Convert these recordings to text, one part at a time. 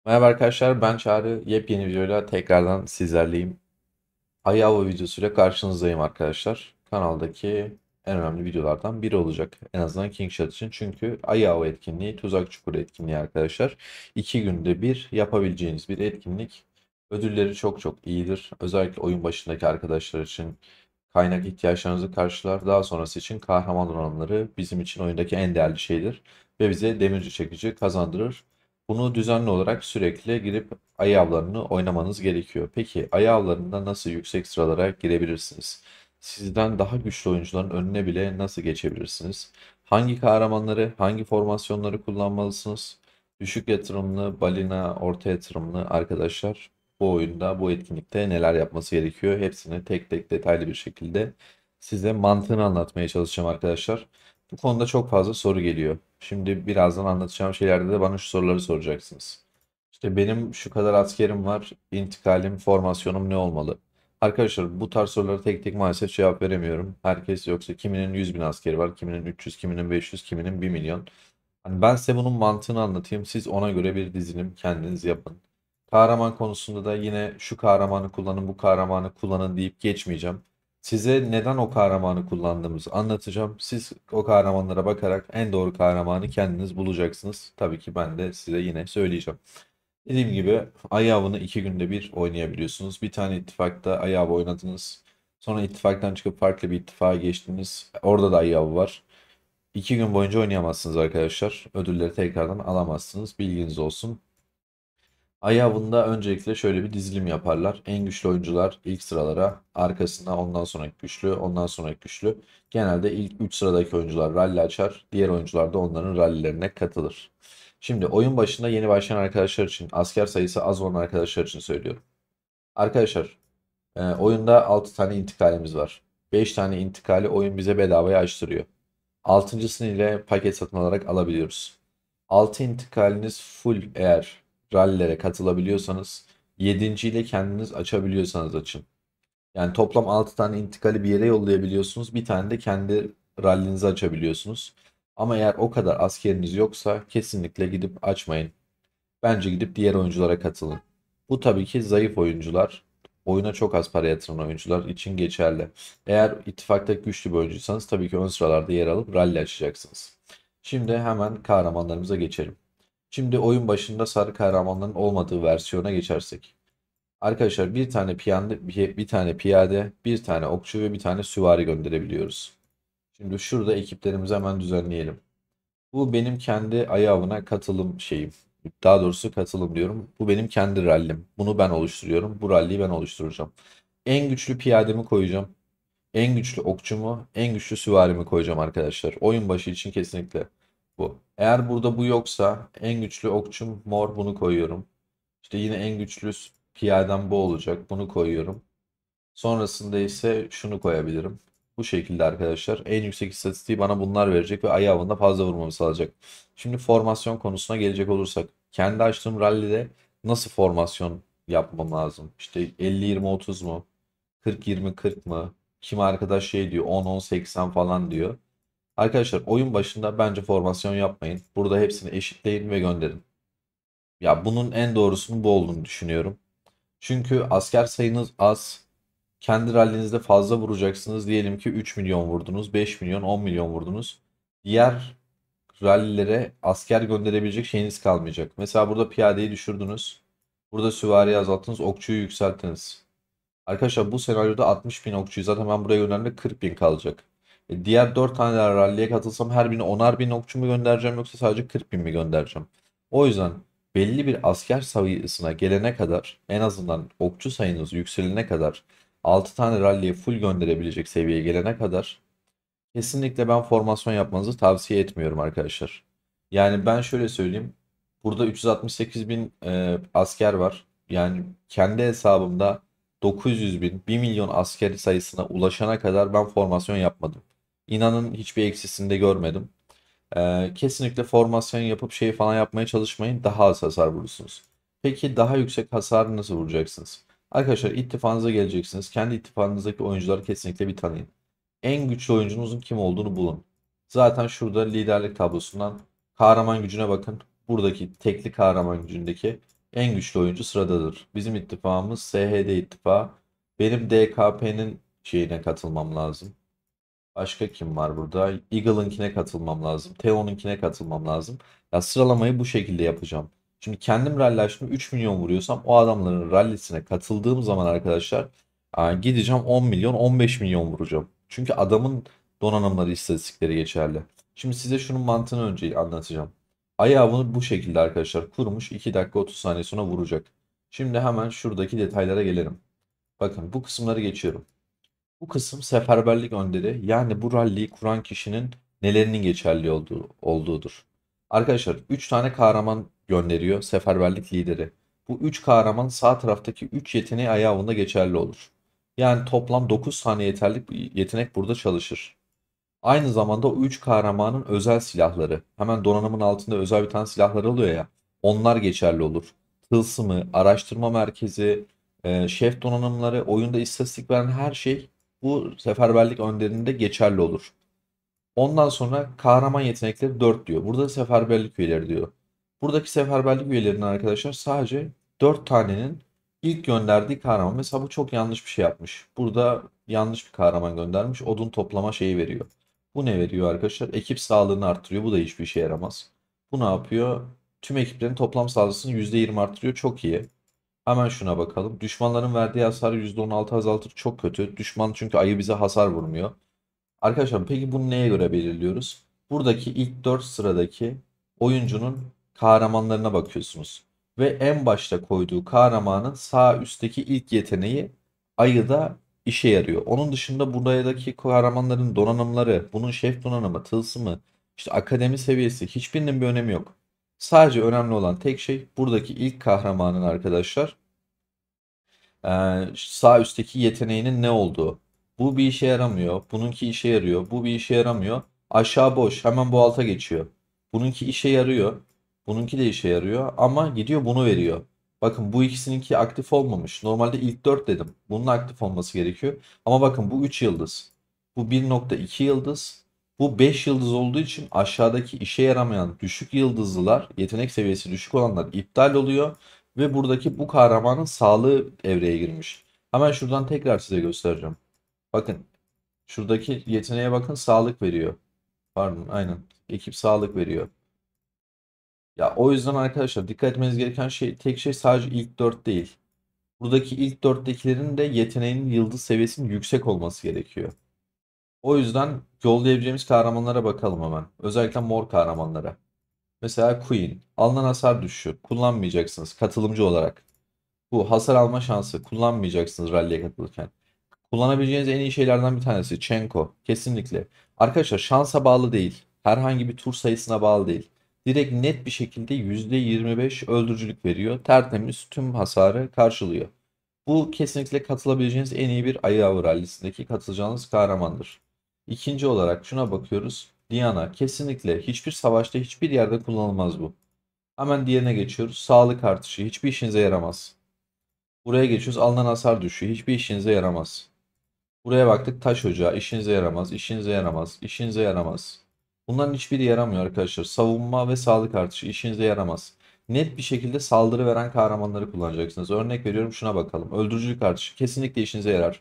Merhaba arkadaşlar, ben Çağrı. Yepyeni videoyla tekrardan sizlerleyim. Ayı avı videosuyla karşınızdayım arkadaşlar. Kanaldaki en önemli videolardan biri olacak. En azından Kingshot için. Çünkü ayı avı etkinliği, tuzak çukuru etkinliği arkadaşlar. 2 günde bir yapabileceğiniz bir etkinlik. Ödülleri çok çok iyidir. Özellikle oyun başındaki arkadaşlar için kaynak ihtiyaçlarınızı karşılar. Daha sonrası için kahraman donanımları bizim için oyundaki en değerli şeydir. Ve bize demirci çekici kazandırır. Bunu düzenli olarak sürekli girip ayı avlarını oynamanız gerekiyor. Peki ayı avlarında nasıl yüksek sıralara girebilirsiniz? Sizden daha güçlü oyuncuların önüne bile nasıl geçebilirsiniz? Hangi kahramanları, hangi formasyonları kullanmalısınız? Düşük yatırımlı, balina, orta yatırımlı arkadaşlar bu oyunda, bu etkinlikte neler yapması gerekiyor? Hepsini tek tek detaylı bir şekilde size mantığını anlatmaya çalışacağım arkadaşlar. Bu konuda çok fazla soru geliyor. Şimdi birazdan anlatacağım şeylerde de bana şu soruları soracaksınız. İşte benim şu kadar askerim var, intikalim, formasyonum ne olmalı? Arkadaşlar bu tarz sorulara tek tek maalesef cevap veremiyorum. Herkes yoksa kiminin 100 bin askeri var, kiminin 300, kiminin 500, kiminin 1 milyon. Hani ben size bunun mantığını anlatayım. Siz ona göre bir dizilim kendiniz yapın. Kahraman konusunda da yine şu kahramanı kullanın, bu kahramanı kullanın deyip geçmeyeceğim. Size neden o kahramanı kullandığımızı anlatacağım. Siz o kahramanlara bakarak en doğru kahramanı kendiniz bulacaksınız. Tabii ki ben de size yine söyleyeceğim. Dediğim gibi Ayı Avı'nı 2 günde bir oynayabiliyorsunuz. Bir tane ittifakta Ayı Avı oynadınız. Sonra ittifaktan çıkıp farklı bir ittifaka geçtiniz. Orada da Ayı Avı var. 2 gün boyunca oynayamazsınız arkadaşlar. Ödülleri tekrardan alamazsınız. Bilginiz olsun. Ayı Avı'nda öncelikle şöyle bir dizilim yaparlar. En güçlü oyuncular ilk sıralara, arkasına ondan sonraki güçlü, ondan sonraki güçlü. Genelde ilk 3 sıradaki oyuncular rally açar. Diğer oyuncular da onların rallilerine katılır. Şimdi oyun başında yeni başlayan arkadaşlar için, asker sayısı az olan arkadaşlar için söylüyorum. Arkadaşlar, oyunda 6 tane intikalimiz var. 5 tane intikali oyun bize bedavaya açtırıyor. Altıncısını ile paket satın alarak alabiliyoruz. 6 intikaliniz full eğer rallilere katılabiliyorsanız, 7. ile kendiniz açabiliyorsanız açın. Yani toplam 6 tane intikali bir yere yollayabiliyorsunuz. Bir tane de kendi rallinizi açabiliyorsunuz. Ama eğer o kadar askeriniz yoksa kesinlikle gidip açmayın. Bence gidip diğer oyunculara katılın. Bu tabii ki zayıf oyuncular, oyuna çok az para yatıran oyuncular için geçerli. Eğer ittifakta güçlü bir oyuncuysanız tabii ki ön sıralarda yer alıp rally açacaksınız. Şimdi hemen kahramanlarımıza geçelim. Şimdi oyun başında sarı kahramanların olmadığı versiyona geçersek. Arkadaşlar bir tane piyade, bir tane okçu ve bir tane süvari gönderebiliyoruz. Şimdi şurada ekiplerimizi hemen düzenleyelim. Bu benim kendi ayağına katılım şeyim. Daha doğrusu katılım diyorum. Bu benim kendi rallim. Bunu ben oluşturuyorum. Bu ralliyi ben oluşturacağım. En güçlü piyademi koyacağım. En güçlü okçumu, en güçlü süvarimi koyacağım arkadaşlar. Oyun başı için kesinlikle bu. Eğer burada bu yoksa en güçlü okçum mor, bunu koyuyorum. İşte yine en güçlü piyadem bu olacak. Bunu koyuyorum. Sonrasında ise şunu koyabilirim. Bu şekilde arkadaşlar. En yüksek istatistiği bana bunlar verecek ve ayağımda fazla vurmamı sağlayacak. Şimdi formasyon konusuna gelecek olursak. Kendi açtığım rallide nasıl formasyon yapmam lazım? İşte 50-20-30 mu? 40-20-40 mı? Kimi arkadaş şey diyor 10-10-80 falan diyor. Arkadaşlar oyun başında bence formasyon yapmayın. Burada hepsini eşitleyin ve gönderin. Ya bunun en doğrusunun bu olduğunu düşünüyorum. Çünkü asker sayınız az. Kendi rallinizde fazla vuracaksınız. Diyelim ki 3 milyon vurdunuz, 5 milyon, 10 milyon vurdunuz. Diğer rallilere asker gönderebilecek şeyiniz kalmayacak. Mesela burada piyadeyi düşürdünüz. Burada süvariyi azalttınız, okçuyu yükselttiniz. Arkadaşlar bu senaryoda 60 bin okçuyu zaten ben buraya gönderdiğimde 40 bin kalacak. Diğer 4 tane daha ralliye katılsam her birine 10'ar bin okçu mu göndereceğim yoksa sadece 40 bin mi göndereceğim? O yüzden belli bir asker sayısına gelene kadar en azından okçu sayınız yükselene kadar 6 tane ralliye full gönderebilecek seviyeye gelene kadar kesinlikle ben formasyon yapmanızı tavsiye etmiyorum arkadaşlar. Yani ben şöyle söyleyeyim. Burada 368 bin asker var. Yani kendi hesabımda 900 bin, 1 milyon asker sayısına ulaşana kadar ben formasyon yapmadım. İnanın hiçbir eksisini de görmedim. Kesinlikle formasyon yapıp şey falan yapmaya çalışmayın. Daha az hasar vurursunuz. Peki daha yüksek hasarı nasıl vuracaksınız? Arkadaşlar ittifakınıza geleceksiniz. Kendi ittifakınızdaki oyuncuları kesinlikle bir tanıyın. En güçlü oyuncunuzun kim olduğunu bulun. Zaten şurada liderlik tablosundan kahraman gücüne bakın. Buradaki tekli kahraman gücündeki En güçlü oyuncu sıradadır. Bizim ittifakımız SHD ittifakı. Benim DKP'nin şeyine katılmam lazım. Başka kim var burada? Eagle'ınkine katılmam lazım. Theo'nunkine katılmam lazım. Ya sıralamayı bu şekilde yapacağım. Şimdi kendim rally açtım 3 milyon vuruyorsam o adamların rallisine katıldığım zaman arkadaşlar gideceğim 10 milyon 15 milyon vuracağım. Çünkü adamın donanımları istatistikleri geçerli. Şimdi size şunun mantığını önce anlatacağım. Ayağını bu şekilde arkadaşlar kurmuş 2 dakika 30 saniye sonra vuracak. Şimdi hemen şuradaki detaylara gelelim. Bakın bu kısımları geçiyorum. Bu kısım seferberlik önderi yani bu ralliyi kuran kişinin nelerinin geçerli olduğudur. Arkadaşlar 3 tane kahraman gönderiyor seferberlik lideri. Bu 3 kahraman sağ taraftaki 3 yeteneği ayağında geçerli olur. Yani toplam 9 tane yetenek burada çalışır. Aynı zamanda o 3 kahramanın özel silahları. Hemen donanımın altında özel bir tane silahları oluyor ya. Onlar geçerli olur. Tılsımı, araştırma merkezi, şef donanımları, oyunda istatistik veren her şey bu seferberlik önderinde geçerli olur. Ondan sonra kahraman yetenekleri 4 diyor. Burada seferberlik üyeleri diyor. Buradaki seferberlik üyelerinin arkadaşlar sadece 4 tanenin ilk gönderdiği kahraman. Mesela bu çok yanlış bir şey yapmış. Burada yanlış bir kahraman göndermiş. Odun toplama şeyi veriyor. Bu ne veriyor arkadaşlar? Ekip sağlığını arttırıyor. Bu da hiçbir işe yaramaz. Bu ne yapıyor? Tüm ekiplerin toplam saldırısını %20 arttırıyor. Çok iyi. Hemen şuna bakalım. Düşmanların verdiği hasarı %16 azaltır. Çok kötü. Düşman çünkü ayı bize hasar vurmuyor. Arkadaşlar peki bunu neye göre belirliyoruz? Buradaki ilk 4 sıradaki oyuncunun kahramanlarına bakıyorsunuz. Ve en başta koyduğu kahramanın sağ üstteki ilk yeteneği ayıda işe yarıyor. Onun dışında buradaki kahramanların donanımları, bunun şef donanımı, tılsımı, işte akademi seviyesi hiçbirinin bir önemi yok. Sadece önemli olan tek şey buradaki ilk kahramanın arkadaşlar sağ üstteki yeteneğinin ne olduğu. Bu bir işe yaramıyor. Bununki işe yarıyor. Bu bir işe yaramıyor. Aşağı boş. Hemen bu alta geçiyor. Bununki işe yarıyor. Bununki de işe yarıyor. Ama gidiyor bunu veriyor. Bakın bu ikisininki aktif olmamış. Normalde ilk 4 dedim. Bunun aktif olması gerekiyor. Ama bakın bu 3 yıldız. Bu 1,2 yıldız. Bu 5 yıldız olduğu için aşağıdaki işe yaramayan düşük yıldızlılar, yetenek seviyesi düşük olanlar iptal oluyor. Ve buradaki bu kahramanın sağlığı evreye girmiş. Hemen şuradan tekrar size göstereceğim. Bakın şuradaki yeteneğe bakın sağlık veriyor. Pardon aynen. Ekip sağlık veriyor. Ya o yüzden arkadaşlar dikkat etmeniz gereken tek şey sadece ilk 4 değil. Buradaki ilk 4'tekilerin de yeteneğinin yıldız seviyesinin yüksek olması gerekiyor. O yüzden yollayabileceğimiz kahramanlara bakalım hemen. Özellikle mor kahramanlara. Mesela Queen. Alınan hasar düşüşü. Kullanmayacaksınız katılımcı olarak. Bu hasar alma şansı kullanmayacaksınız rally'e katılırken. Kullanabileceğiniz en iyi şeylerden bir tanesi Çenko. Kesinlikle. Arkadaşlar şansa bağlı değil. Herhangi bir tur sayısına bağlı değil. Direkt net bir şekilde %25 öldürücülük veriyor. Tertemiz tüm hasarı karşılıyor. Bu kesinlikle katılabileceğiniz en iyi bir ayı avı rallisindeki katılacağınız kahramandır. İkinci olarak şuna bakıyoruz. Diana. Kesinlikle hiçbir savaşta hiçbir yerde kullanılmaz bu. Hemen diğerine geçiyoruz. Sağlık artışı. Hiçbir işinize yaramaz. Buraya geçiyoruz. Alınan hasar düşüyor. Hiçbir işinize yaramaz. Buraya baktık. Taş ocağı. İşinize yaramaz. İşinize yaramaz. İşinize yaramaz. Bunların hiçbiri yaramıyor arkadaşlar. Savunma ve sağlık artışı işinize yaramaz. Net bir şekilde saldırı veren kahramanları kullanacaksınız. Örnek veriyorum şuna bakalım. Öldürücülük artışı kesinlikle işinize yarar.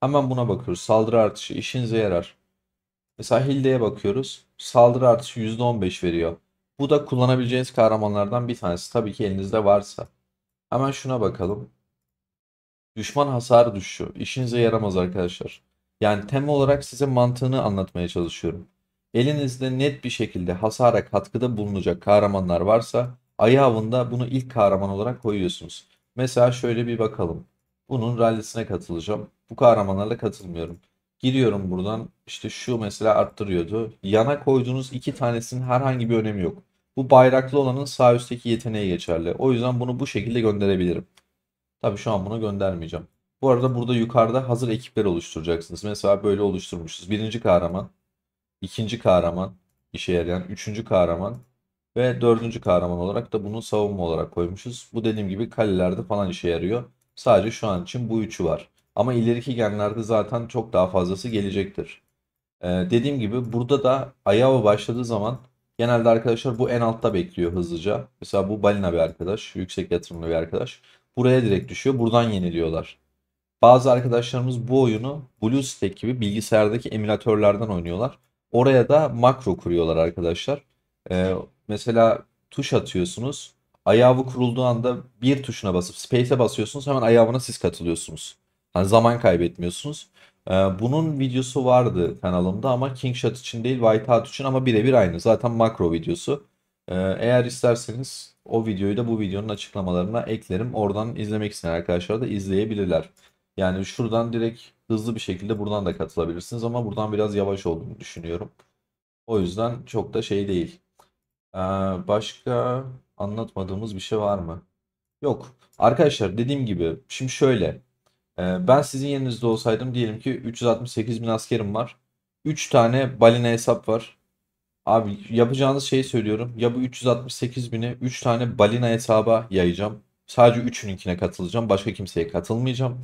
Hemen buna bakıyoruz. Saldırı artışı işinize yarar. Mesela Hilde'ye bakıyoruz. Saldırı artışı %15 veriyor. Bu da kullanabileceğiniz kahramanlardan bir tanesi. Tabii ki elinizde varsa. Hemen şuna bakalım. Düşman hasarı düşüyor. İşinize yaramaz arkadaşlar. Yani temel olarak size mantığını anlatmaya çalışıyorum. Elinizde net bir şekilde hasara katkıda bulunacak kahramanlar varsa ayı avında bunu ilk kahraman olarak koyuyorsunuz. Mesela şöyle bir bakalım. Bunun rallisine katılacağım. Bu kahramanlarla katılmıyorum. Giriyorum buradan. İşte şu mesela arttırıyordu. Yana koyduğunuz iki tanesinin herhangi bir önemi yok. Bu bayraklı olanın sağ üstteki yeteneği geçerli. O yüzden bunu bu şekilde gönderebilirim. Tabii şu an bunu göndermeyeceğim. Bu arada burada yukarıda hazır ekipler oluşturacaksınız. Mesela böyle oluşturmuşuz. Birinci kahraman, ikinci kahraman, işe yarayan, üçüncü kahraman ve dördüncü kahraman olarak da bunu savunma olarak koymuşuz. Bu dediğim gibi kalelerde falan işe yarıyor. Sadece şu an için bu üçü var. Ama ileriki genlerde zaten çok daha fazlası gelecektir. Dediğim gibi burada da Ayava başladığı zaman Genelde arkadaşlar bu en altta bekliyor hızlıca. Mesela bu balina bir arkadaş, yüksek yatırımlı bir arkadaş. Buraya direkt düşüyor. Buradan yeniliyorlar. Bazı arkadaşlarımız bu oyunu BlueStack gibi bilgisayardaki emülatörlerden oynuyorlar. Oraya da makro kuruyorlar arkadaşlar. Mesela tuş atıyorsunuz. Ayavı kurulduğu anda bir tuşuna basıp space'e basıyorsunuz. Hemen ayavına siz katılıyorsunuz. Hani zaman kaybetmiyorsunuz. Bunun videosu vardı kanalımda ama Kingshot için değil Whiteout için ama birebir aynı. Zaten makro videosu. Eğer isterseniz o videoyu da bu videonun açıklamalarına eklerim. Oradan izlemek isteyen arkadaşlar da izleyebilirler. Yani şuradan direkt hızlı bir şekilde buradan da katılabilirsiniz ama buradan biraz yavaş olduğunu düşünüyorum. O yüzden çok da şey değil. Ee, Başka anlatmadığımız bir şey var mı? Yok. Arkadaşlar dediğim gibi şimdi şöyle. Ben sizin yerinizde olsaydım diyelim ki 368 bin askerim var. 3 tane balina hesap var. Abi yapacağınız şeyi söylüyorum. Ya bu 368 bini 3 tane balina hesaba yayacağım. Sadece üçününkine katılacağım. Başka kimseye katılmayacağım.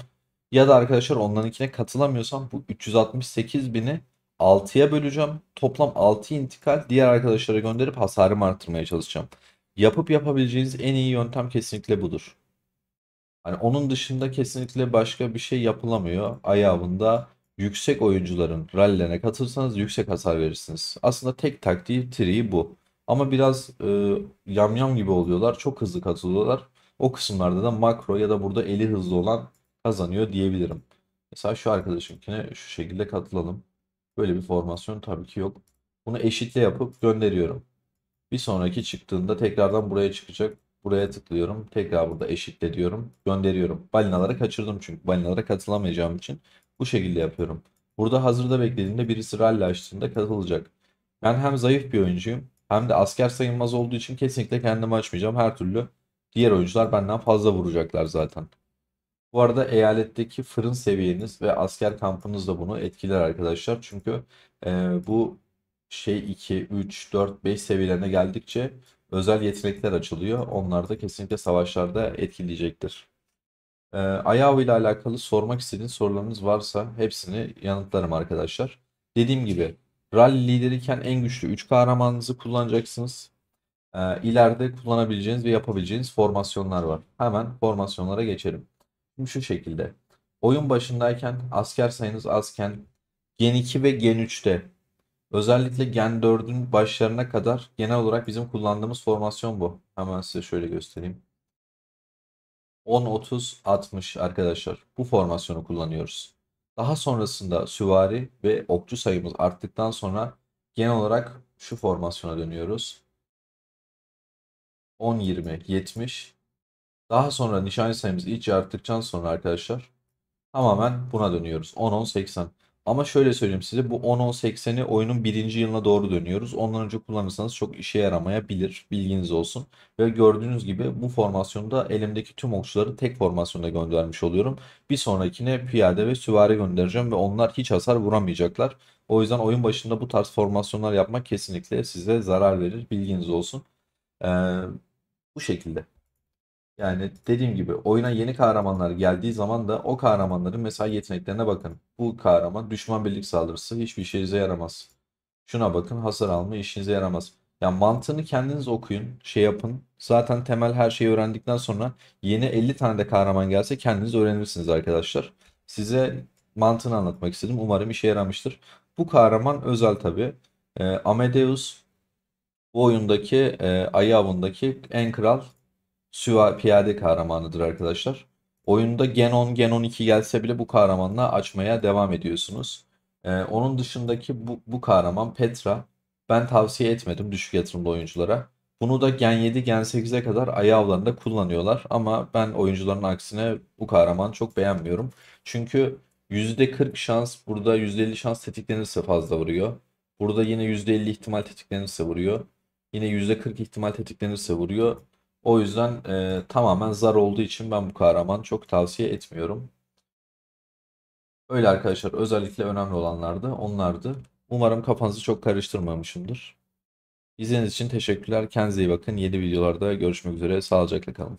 Ya da arkadaşlar onlarınkine katılamıyorsam bu 368 bini 6'ya böleceğim. Toplam 6 intikal diğer arkadaşlara gönderip hasarımı arttırmaya çalışacağım. Yapıp yapabileceğiniz en iyi yöntem kesinlikle budur. Hani onun dışında kesinlikle başka bir şey yapılamıyor. Ayağında yüksek oyuncuların rallilerine katılırsanız yüksek hasar verirsiniz. Aslında tek taktiği triği bu. Ama biraz yamyam gibi oluyorlar. Çok hızlı katılıyorlar. O kısımlarda da makro ya da burada eli hızlı olan kazanıyor diyebilirim. Mesela şu arkadaşınkine şu şekilde katılalım. Böyle bir formasyon tabii ki yok. Bunu eşitle yapıp gönderiyorum. Bir sonraki çıktığında tekrardan buraya çıkacak. Buraya tıklıyorum. Tekrar burada eşitle diyorum. Gönderiyorum. Balinaları kaçırdım çünkü. Balinalara katılamayacağım için bu şekilde yapıyorum. Burada hazırda beklediğimde birisi rally açtığında katılacak. Ben hem zayıf bir oyuncuyum hem de asker sayılmaz olduğu için kesinlikle kendimi açmayacağım. Her türlü diğer oyuncular benden fazla vuracaklar zaten. Bu arada eyaletteki fırın seviyeniz ve asker kampınız da bunu etkiler arkadaşlar. Çünkü bu şey 2, 3, 4, 5 seviyelerine geldikçe özel yetenekler açılıyor. Onlar da kesinlikle savaşlarda etkileyecektir. Ayao ile alakalı sormak istediğiniz sorularınız varsa hepsini yanıtlarım arkadaşlar. Dediğim gibi rally lideriyken en güçlü 3 kahramanınızı kullanacaksınız. İleride kullanabileceğiniz ve yapabileceğiniz formasyonlar var. Hemen formasyonlara geçelim. Şimdi şu şekilde. Oyun başındayken asker sayınız azken Gen 2 ve Gen 3'te özellikle Gen 4'ün başlarına kadar genel olarak bizim kullandığımız formasyon bu. Hemen size şöyle göstereyim. 10-30-60 arkadaşlar. Bu formasyonu kullanıyoruz. Daha sonrasında süvari ve okçu sayımız arttıktan sonra genel olarak şu formasyona dönüyoruz. 10-20-70. Daha sonra nişancı sayımız iyice arttıktan sonra arkadaşlar tamamen buna dönüyoruz. 10-10-80. Ama şöyle söyleyeyim size bu 10-10-80'i oyunun birinci yılına doğru dönüyoruz. Ondan önce kullanırsanız çok işe yaramayabilir. Bilginiz olsun. Ve gördüğünüz gibi bu formasyonda elimdeki tüm okçuları tek formasyonda göndermiş oluyorum. Bir sonrakine piyade ve süvari göndereceğim ve onlar hiç hasar vuramayacaklar. O yüzden oyun başında bu tarz formasyonlar yapmak kesinlikle size zarar verir. Bilginiz olsun. Ee, Bu şekilde. Yani dediğim gibi oyuna yeni kahramanlar geldiği zaman da o kahramanların mesela yeteneklerine bakın. Bu kahraman düşman birlik saldırısı hiçbir işinize yaramaz. Şuna bakın hasar alma işinize yaramaz. Yani mantığını kendiniz okuyun, şey yapın. Zaten temel her şeyi öğrendikten sonra yeni 50 tane de kahraman gelse kendiniz öğrenirsiniz arkadaşlar. Size mantığını anlatmak istedim. Umarım işe yaramıştır. Bu kahraman özel tabii. Amadeus bu oyundaki ayı avındaki en kral piyade kahramanıdır arkadaşlar. Oyunda Gen 10, Gen 12 gelse bile bu kahramanla açmaya devam ediyorsunuz. Onun dışındaki bu kahraman Petra. Ben tavsiye etmedim düşük yatırımlı oyunculara. Bunu da Gen 7, Gen 8'e kadar ayı avlarında kullanıyorlar. Ama ben oyuncuların aksine bu kahramanı çok beğenmiyorum. Çünkü %40 şans burada %50 şans tetiklenirse fazla vuruyor. Burada yine %50 ihtimal tetiklenirse vuruyor. Yine %40 ihtimal tetiklenirse vuruyor. O yüzden tamamen zar olduğu için ben bu kahramanı çok tavsiye etmiyorum. Öyle arkadaşlar özellikle önemli olanlardı onlardı. Umarım kafanızı çok karıştırmamışımdır. İzlediğiniz için teşekkürler. Kendinize iyi bakın. Yeni videolarda görüşmek üzere. Sağlıcakla kalın.